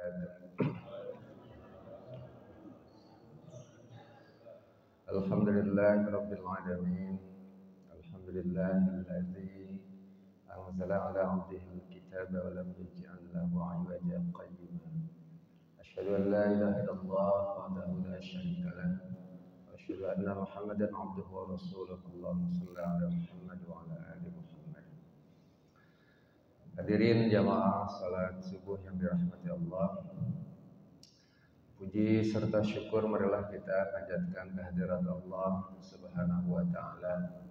wabarakatuh. Alhamdulillahirabbil alamin. Alhamdulillahilladzi anzala ala 'abdihil kitaba wa lam yaj'al lahu 'iwajan qayyima. Asyhadu an la ilaha illallah wahdahu la syarika lah. Wa asyhadu anna Muhammadan 'abduhu wa rasuluh. Allahumma shalli ala Muhammad wa ala ali Muhammad. Hadirin jamaah salat subuh yang dirahmati Allah. Puji serta syukur marilah kita panjatkan kehadirat Allah Subhanahu wa taala.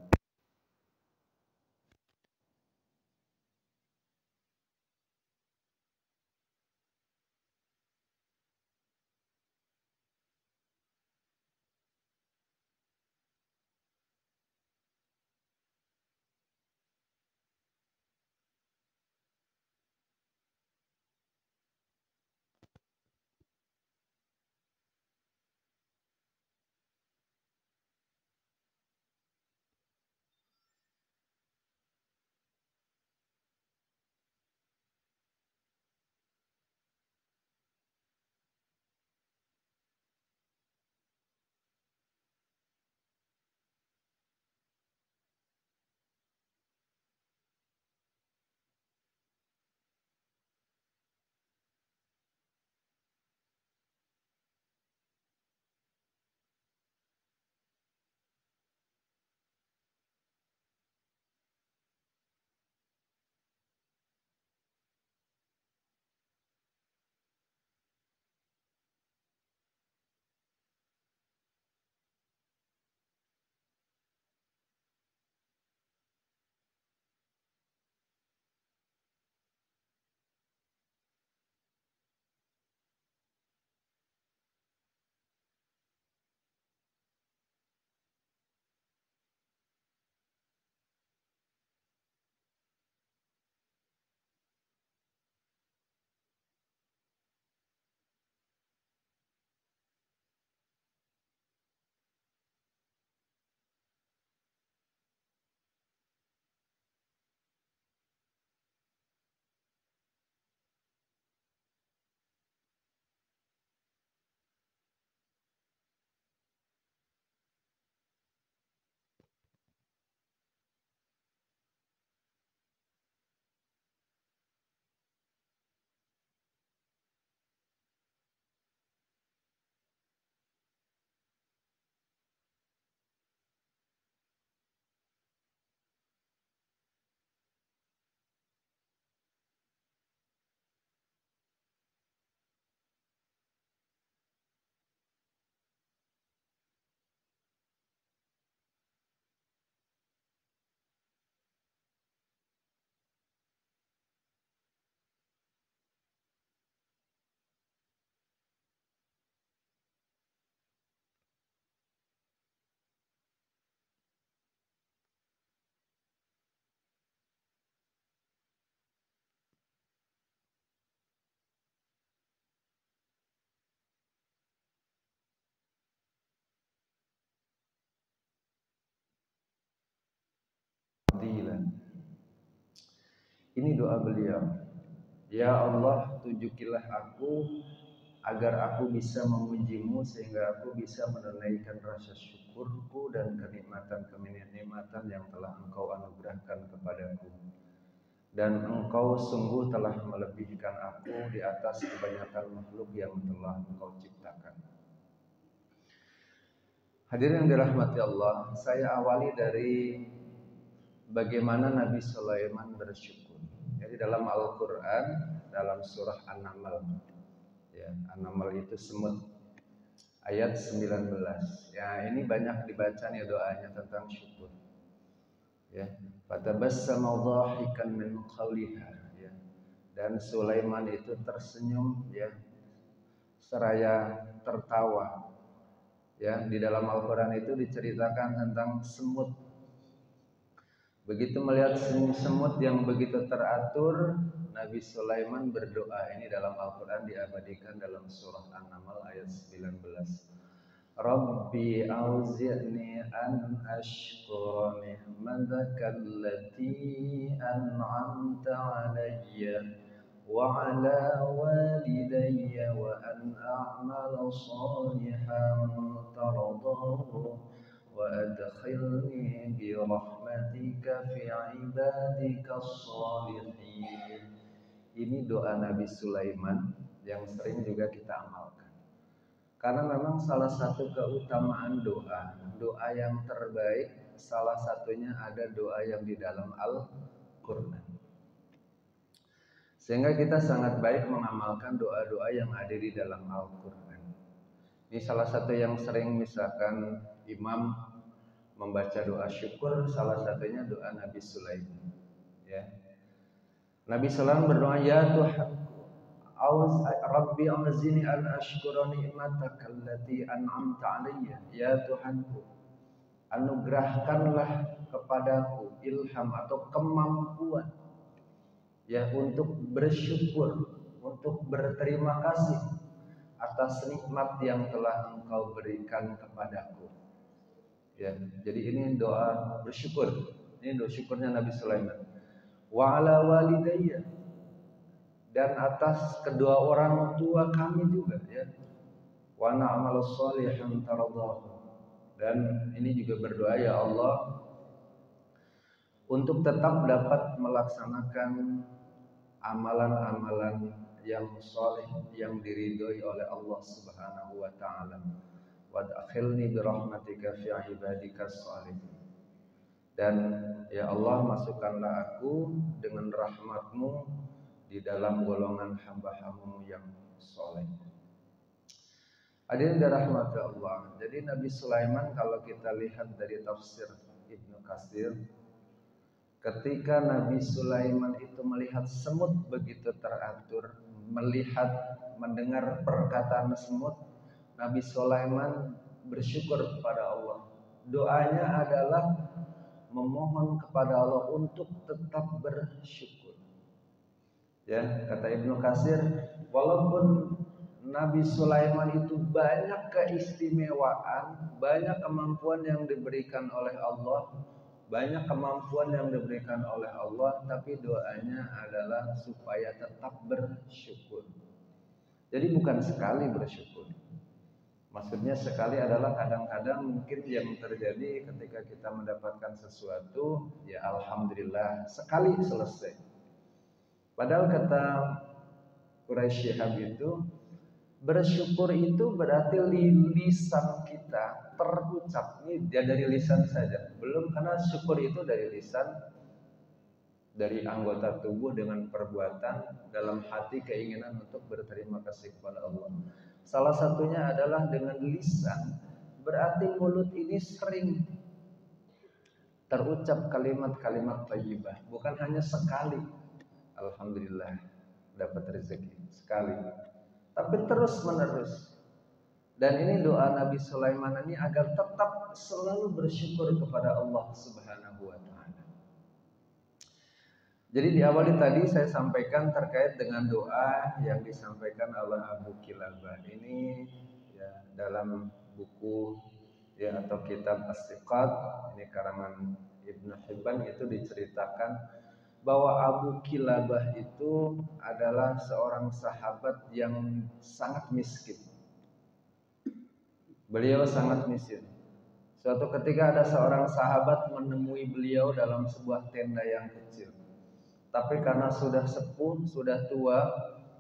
Ini doa beliau. Ya Allah, tunjukilah aku agar aku bisa memujimu sehingga aku bisa menunaikan rasa syukurku dan kenikmatan-kenikmatan yang telah Engkau anugerahkan kepadaku. Dan Engkau sungguh telah melebihkan aku di atas kebanyakan makhluk yang telah Engkau ciptakan. Hadirin yang dirahmati Allah, saya awali dari bagaimana Nabi Sulaiman bersyukur. Jadi dalam Al-Quran, dalam surah An-Naml, ya, An-Naml itu semut, ayat 19. Ya, ini banyak dibaca nih doanya tentang syukur. Ya, fatabassama dhahikan min qawliha, ya. Dan Sulaiman itu tersenyum, ya, seraya tertawa. Ya, di dalam Al-Quran itu diceritakan tentang semut. Begitu melihat semut yang begitu teratur, Nabi Sulaiman berdoa. Ini dalam Al-Quran diabadikan dalam surah An-Naml ayat 19. Rabbi auzi'ni an ashkura ni'mataka allati an'amta alayya wa ala walidayya صالحا ترضاه وأدخلني برحمتك في عبادك الصالحين. Ini doa Nabi Sulaiman yang sering juga kita amalkan. Karena memang salah satu keutamaan doa yang terbaik, salah satunya ada doa yang di dalam Al-Quran. Sehingga kita sangat baik mengamalkan doa-doa yang ada di dalam Al-Quran. Ini salah satu yang sering misalkan imam membaca doa syukur, salah satunya doa Nabi Sulaiman. Ya. Nabi Sulaiman berdoa, ya Tuhanku, Rabbi anzini an ashkura ni'mataka allati an'amta alayya. Ya Tuhanku, anugerahkanlah kepadaku ilham atau kemampuan ya untuk bersyukur, untuk berterima kasih atas nikmat yang telah Engkau berikan kepadaku. Ya, jadi ini doa bersyukur. Ini doa syukurnya Nabi Sulaiman. Wa ala walidayya, dan atas kedua orang tua kami juga ya. Wa na'malu shalihan taradahu, dan ini juga berdoa ya Allah untuk tetap dapat melaksanakan amalan-amalan yang saleh yang diridhoi oleh Allah Subhanahu wa taala. Wa adkhilni bi rahmatika fi ibadikas shalihin. Dan ya Allah, masukkanlah aku dengan rahmat-Mu di dalam golongan hamba-hamba-Mu yang soleh. Hadirin dirahmati Allah. Jadi Nabi Sulaiman kalau kita lihat dari tafsir Ibnu Katsir, ketika Nabi Sulaiman itu melihat semut begitu teratur, mendengar perkataan semut, Nabi Sulaiman bersyukur kepada Allah. Doanya adalah memohon kepada Allah untuk tetap bersyukur. Ya, kata Ibnu Katsir, walaupun Nabi Sulaiman itu banyak keistimewaan, banyak kemampuan yang diberikan oleh Allah, tapi doanya adalah supaya tetap bersyukur. Jadi bukan sekali bersyukur. Maksudnya sekali adalah kadang-kadang mungkin yang terjadi ketika kita mendapatkan sesuatu, ya alhamdulillah, sekali selesai. Padahal kata Quraisy Shihab itu, bersyukur itu berarti lisan kita terucap. Ini dia dari lisan saja, belum, karena syukur itu dari lisan, dari anggota tubuh dengan perbuatan, dalam hati keinginan untuk berterima kasih kepada Allah. Salah satunya adalah dengan lisan, berarti mulut ini sering terucap kalimat-kalimat thayyibah, bukan hanya sekali. Alhamdulillah dapat rezeki sekali, tapi terus menerus. Dan ini doa Nabi Sulaiman ini agar tetap selalu bersyukur kepada Allah Subhanahu wa taala. Jadi di awal tadi saya sampaikan terkait dengan doa yang disampaikan oleh Abu Kilabah ini ya, dalam buku ya atau kitab As-Siqat, ini karangan Ibnu Hibban, itu diceritakan bahwa Abu Kilabah itu adalah seorang sahabat yang sangat miskin. Beliau sangat miskin. Suatu ketika ada seorang sahabat menemui beliau dalam sebuah tenda yang kecil. Tapi karena sudah sepuh, sudah tua,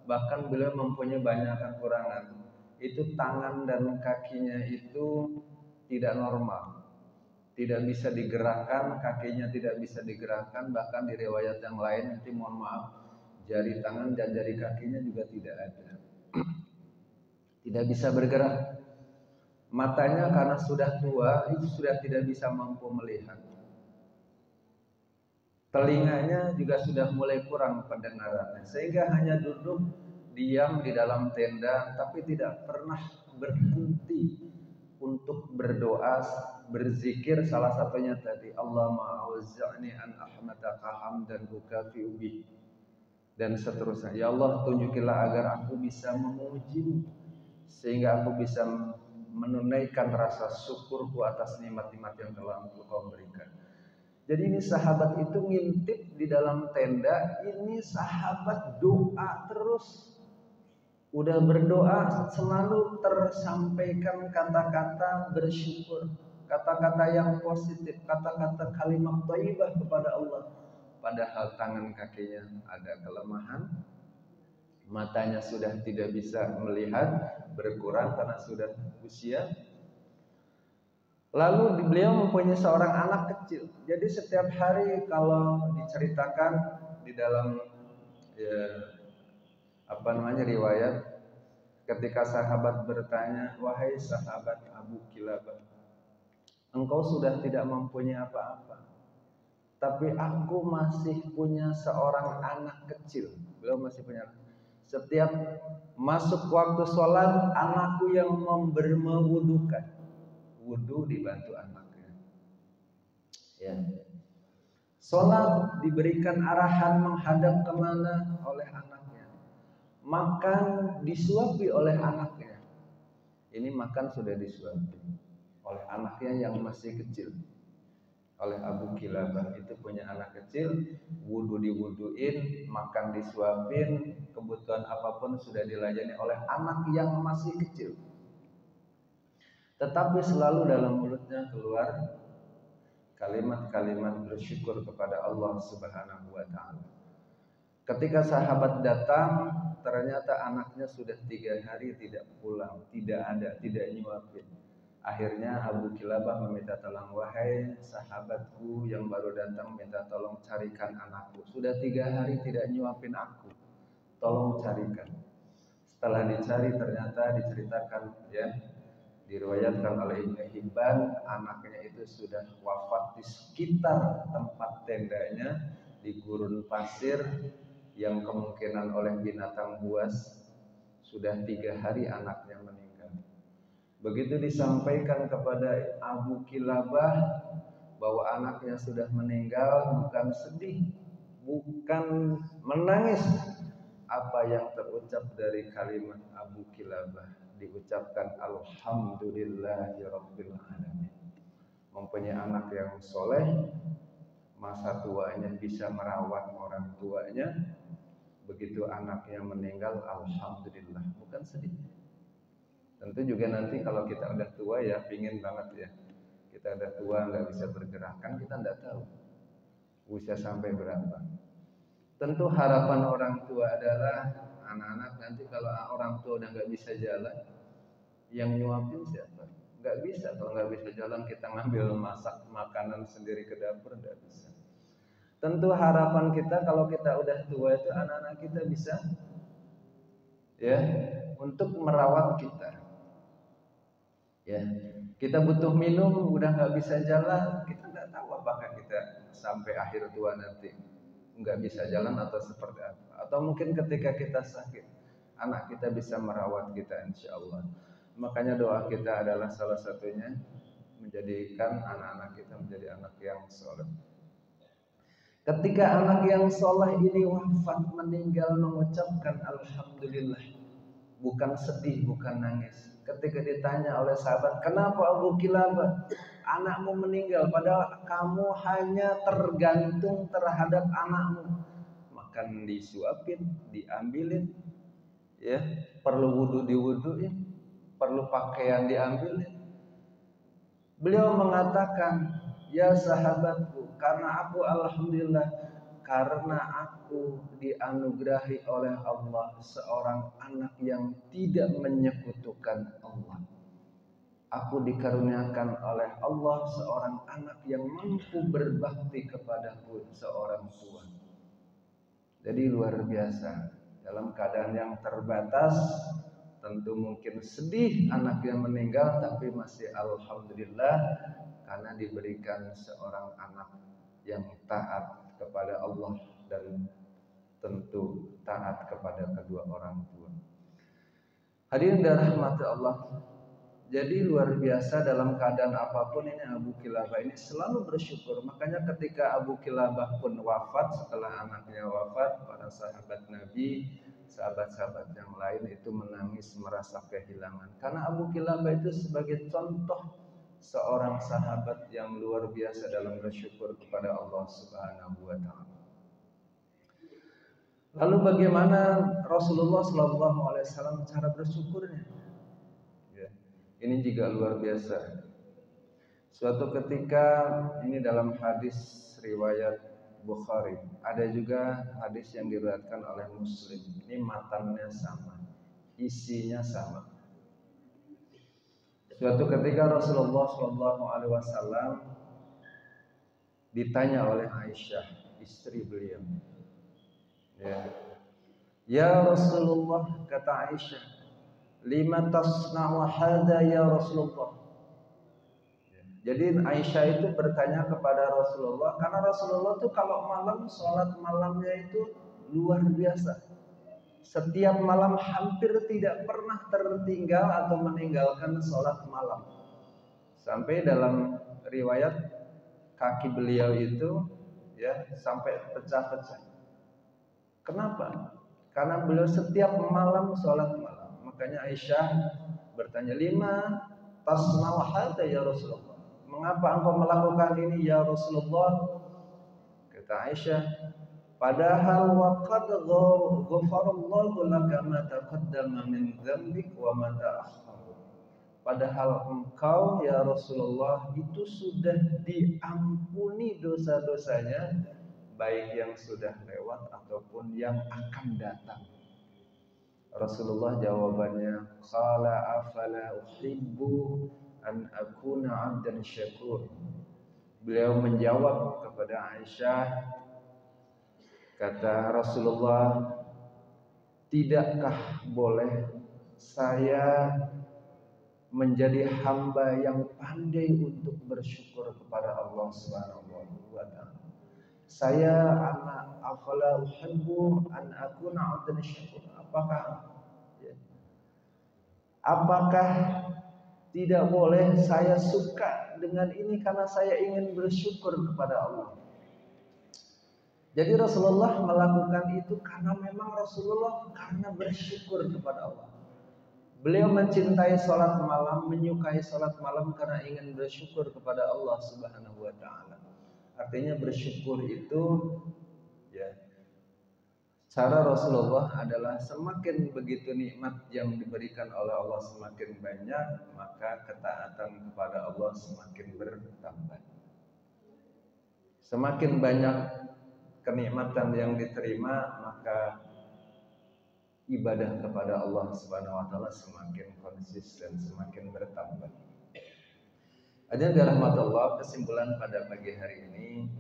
bahkan beliau mempunyai banyak kekurangan. Itu tangan dan kakinya itu tidak normal, tidak bisa digerakkan, kakinya tidak bisa digerakkan. Bahkan di riwayat yang lain, nanti mohon maaf, jari tangan dan jari kakinya juga tidak ada, tidak bisa bergerak. Matanya karena sudah tua, itu sudah tidak bisa mampu melihat. Telinganya juga sudah mulai kurang pendengarannya, sehingga hanya duduk diam di dalam tenda, tapi tidak pernah berhenti untuk berdoa, berzikir. Salah satunya tadi, Allahumma auzi'ni an ahmadaka hamdan ukafi'u bih, dan seterusnya. Ya Allah, tunjukilah agar aku bisa memuji, sehingga aku bisa menunaikan rasa syukurku atas nikmat-nikmat yang telah Engkau berikan. Jadi ini sahabat itu ngintip di dalam tenda, ini sahabat doa terus. udah berdoa selalu tersampaikan kata-kata bersyukur, kata-kata yang positif, kata-kata kalimat thayyibah kepada Allah. Padahal tangan kakinya ada kelemahan, matanya sudah tidak bisa melihat, berkurang karena sudah usia. Lalu beliau mempunyai seorang anak kecil. Jadi setiap hari kalau diceritakan di dalam riwayat, ketika sahabat bertanya, "Wahai sahabat Abu Kilabah, engkau sudah tidak mempunyai apa-apa, tapi aku masih punya seorang anak kecil." Beliau masih punya. Setiap masuk waktu sholat, anakku yang membermewudukan. Wudu dibantu anaknya. Ya. Sholat diberikan arahan menghadap kemana oleh anaknya. Makan disuapi oleh anaknya. Ini makan sudah disuapi oleh anaknya yang masih kecil. Oleh Abu Kilabah itu punya anak kecil, wudu diwuduin, makan disuapin, kebutuhan apapun sudah dilayani oleh anak yang masih kecil. Tetapi selalu dalam mulutnya keluar kalimat-kalimat bersyukur kepada Allah Subhanahu wa ta'ala. Ketika sahabat datang, ternyata anaknya sudah 3 hari tidak pulang, tidak ada, tidak nyuapin. Akhirnya Abu Kilabah meminta tolong, "Wahai sahabatku yang baru datang, minta tolong carikan anakku. Sudah 3 hari tidak nyuapin aku, tolong carikan." Setelah dicari ternyata diceritakan, ya, diriwayatkan oleh Ibnu Hibban, anaknya itu sudah wafat di sekitar tempat tendanya di gurun pasir yang kemungkinan oleh binatang buas. Sudah 3 hari anaknya meninggal. Begitu disampaikan kepada Abu Kilabah bahwa anaknya sudah meninggal, bukan sedih, bukan menangis. Apa yang terucap dari kalimat Abu Kilabah, diucapkan alhamdulillahirabbil alamin. Mempunyai anak yang soleh, masa tuanya bisa merawat orang tuanya. Begitu anaknya meninggal, alhamdulillah, bukan sedih. Tentu juga nanti kalau kita udah tua ya, pingin banget ya, kita udah tua nggak bisa bergerak, kan kita nggak tahu usia sampai berapa. Tentu harapan orang tua adalah anak-anak nanti kalau orang tua udah nggak bisa jalan, yang nyuapin siapa? Nggak bisa. Kalau nggak bisa jalan, kita ngambil masak makanan sendiri ke dapur, nggak bisa. Tentu harapan kita kalau kita udah tua itu anak-anak kita bisa, ya, untuk merawat kita. Ya, kita butuh minum, udah nggak bisa jalan, kita nggak tahu apakah kita sampai akhir tua nanti nggak bisa jalan atau seperti apa. Atau mungkin ketika kita sakit, anak kita bisa merawat kita, insya Allah. Makanya doa kita adalah salah satunya menjadikan anak-anak kita menjadi anak yang soleh. Ketika anak yang soleh ini wafat, meninggal, mengucapkan alhamdulillah, bukan sedih, bukan nangis. Ketika ditanya oleh sahabat, "Kenapa Abu Kilabah anakmu meninggal padahal kamu hanya tergantung terhadap anakmu?" Makan disuapin, diambilin, ya, perlu wudu diwuduin, perlu pakaian diambilin. Beliau mengatakan, "Ya sahabatku, karena aku alhamdulillah, karena aku dianugerahi oleh Allah seorang anak yang tidak menyekutukan Allah. Aku dikaruniakan oleh Allah seorang anak yang mampu berbakti kepadaku seorang tua." Jadi luar biasa. Dalam keadaan yang terbatas, tentu mungkin sedih anaknya meninggal, tapi masih alhamdulillah karena diberikan seorang anak yang taat kepada Allah dan tentu taat kepada kedua orang tua. Hadirin dirahmati Allah. Jadi luar biasa dalam keadaan apapun ini Abu Kilabah ini selalu bersyukur. Makanya ketika Abu Kilabah pun wafat, setelah anaknya wafat, para sahabat Nabi, sahabat-sahabat yang lain itu menangis merasa kehilangan. Karena Abu Kilabah itu sebagai contoh seorang sahabat yang luar biasa dalam bersyukur kepada Allah Subhanahu wa ta'ala. Lalu bagaimana Rasulullah SAW cara bersyukurnya? Ya, ini juga luar biasa. Suatu ketika, ini dalam hadis riwayat Bukhari, ada juga hadis yang diriwayatkan oleh Muslim. Ini matannya sama, isinya sama. Suatu ketika Rasulullah SAW ditanya oleh Aisyah, istri beliau, ya Rasulullah, kata Aisyah, lima tasna'u hadza ya Rasulullah. Jadi Aisyah itu bertanya kepada Rasulullah, karena Rasulullah itu kalau malam sholat malamnya itu luar biasa. Setiap malam hampir tidak pernah tertinggal atau meninggalkan sholat malam. Sampai dalam riwayat kaki beliau itu sampai pecah-pecah. Kenapa? Karena beliau setiap malam sholat malam. Makanya Aisyah bertanya, lima tasna'u hadza ya Rasulullah. Mengapa engkau melakukan ini ya Rasulullah? Kata Aisyah, padahal waqad ghafarallahu laka ma taqaddama min dzambik wa ma ta'akhkhara. Padahal engkau ya Rasulullah itu sudah diampuni dosa-dosanya, baik yang sudah lewat ataupun yang akan datang. Rasulullah jawabannya, qala afala uhibbu an akuna 'abdan syakur. Beliau menjawab kepada Aisyah, kata Rasulullah, tidakkah boleh saya menjadi hamba yang pandai untuk bersyukur kepada Allah Subhanahu wa taala? Saya anak afala uhibbu an akuna 'abdan syakur. Apakah tidak boleh saya suka dengan ini karena saya ingin bersyukur kepada Allah? Jadi Rasulullah melakukan itu karena memang Rasulullah karena bersyukur kepada Allah. Beliau mencintai sholat malam, menyukai sholat malam karena ingin bersyukur kepada Allah Subhanahu wa taala. Artinya bersyukur itu cara Rasulullah adalah semakin begitu nikmat yang diberikan oleh Allah semakin banyak, maka ketaatan kepada Allah semakin bertambah. Semakin banyak kenikmatan yang diterima, maka ibadah kepada Allah Subhanahu wa taala semakin konsisten, semakin bertambah. Hadirin dirahmati Allah, kesimpulan pada pagi hari ini,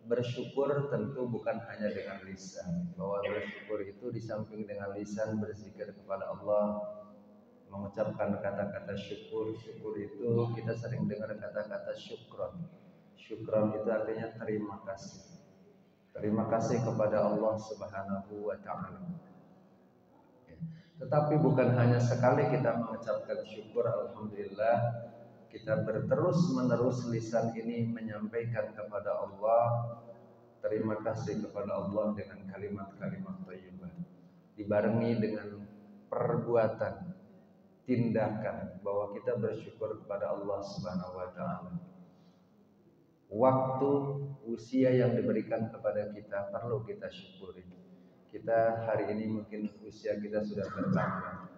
bersyukur tentu bukan hanya dengan lisan. Bahwa bersyukur itu di samping dengan lisan berzikir kepada Allah, mengucapkan kata-kata syukur. Syukur itu kita sering dengar kata-kata syukron. Syukron itu artinya terima kasih. Terima kasih kepada Allah Subhanahu wa taala. Tetapi bukan hanya sekali kita mengucapkan syukur, alhamdulillah, kita berterus-menerus lisan ini menyampaikan kepada Allah terima kasih kepada Allah dengan kalimat-kalimat thayyibah, dibarengi dengan perbuatan, tindakan bahwa kita bersyukur kepada Allah Subhanahu wa taala. Waktu, usia yang diberikan kepada kita perlu kita syukuri. Kita hari ini mungkin usia kita sudah bertambah.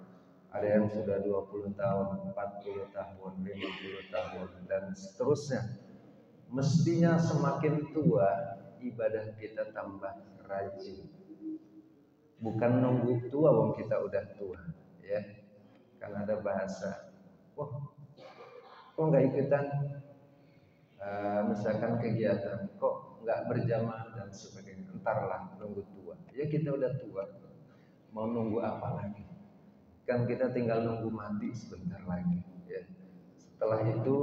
Ada yang sudah 20 tahun, 40 tahun, 50 tahun, dan seterusnya. Mestinya semakin tua, ibadah kita tambah rajin. Bukan nunggu tua, wong kita udah tua. Ya, kan ada bahasa, wah, kok nggak ikutan misalkan kegiatan, kok nggak berjamaah dan sebagainya. Entarlah nunggu tua. Ya kita udah tua, mau nunggu apa lagi? Kan kita tinggal nunggu mati sebentar lagi ya. Setelah itu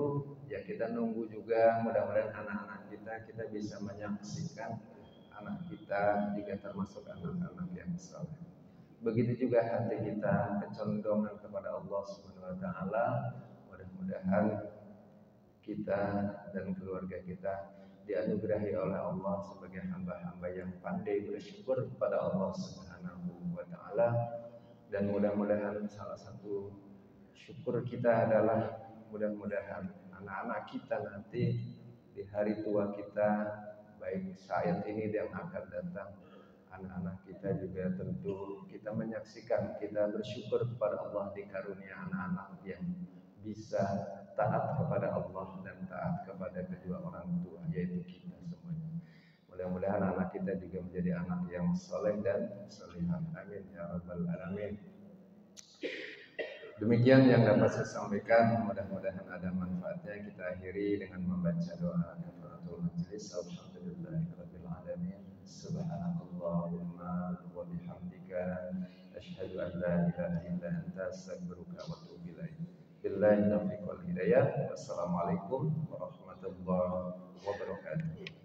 ya kita nunggu juga, mudah-mudahan anak-anak kita bisa menyaksikan anak kita juga termasuk anak-anak yang saleh. Begitu juga hati kita kecondongan kepada Allah Subhanahu wa taala. Mudah-mudahan kita dan keluarga kita dianugerahi oleh Allah sebagai hamba-hamba yang pandai bersyukur kepada Allah Subhanahu wa taala. Dan mudah-mudahan salah satu syukur kita adalah mudah-mudahan anak-anak kita nanti di hari tua kita, baik saat ini dan akan datang, anak-anak kita juga tentu kita menyaksikan, kita bersyukur kepada Allah dikarunia anak-anak yang bisa taat kepada Allah dan taat kepada kedua orang tua, yaitu kita semuanya. Mudah-mudahan anak kita juga menjadi anak yang soleh dan solihah. Amin ya rabbal alamin. Demikian yang dapat saya sampaikan, mudah-mudahan ada manfaatnya. Kita akhiri dengan membaca doa kafaratul majlis. Alhamdulillahirabbil alamin. Subhanakallahumma wa bihamdika asyhadu an la ilaha illa anta astaghfiruka wa atubu ilaik. Billahi taufiq wal hidayah. Wassalamualaikum warahmatullahi wabarakatuh.